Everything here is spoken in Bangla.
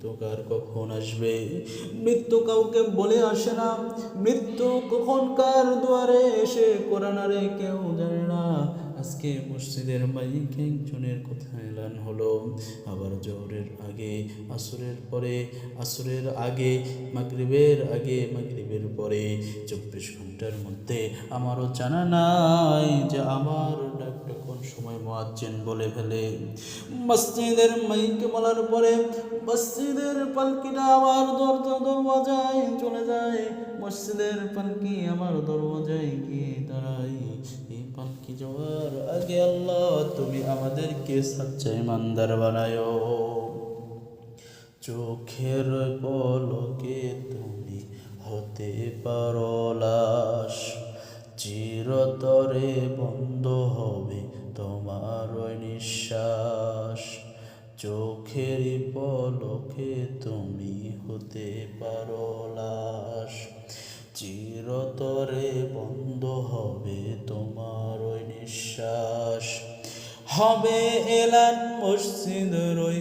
মৃত্যু কার কখন আসবে? মৃত্যু কাউকে বলে আসে না। মৃত্যু কখন কার দুয়ারে এসে কোরআনারে কেউ জানে না। আজকে মসজিদের মাইকে একজনের কথা এলান হলো, আবার জোহরের আগে, আসরের পরে, আসরের আগে, মাগরিবের আগে, মাগরিবের পরে 24 ঘন্টার মধ্যে আমারও জানা নাই যে আমার ডাকটা কোন সময় মুয়াজ্জিন বলে ফেলে। মসজিদের মাইকে বলার পরে মসজিদের পালকিটা আমার দরওয়াজায় চলে যায়। মসজিদের পালকি আমার দরওয়াজায় গিয়ে দাঁড়াই। এই পালকি যাওয়ার আগে আল্লাহ তুমি আমাদেরকে সাচ্চা ইমানদার বানায়ো। চোখের পলকে তুমি হতে পারো লাশ, চিরতরে বন্ধ হবে তোমার ওই নিঃশ্বাস। চোখের পলকে তুমি হতে পারো লাশ, চিরতরে বন্ধ হবে তোমার ওই নিঃশ্বাস। হবে এলান মসজিদের ওই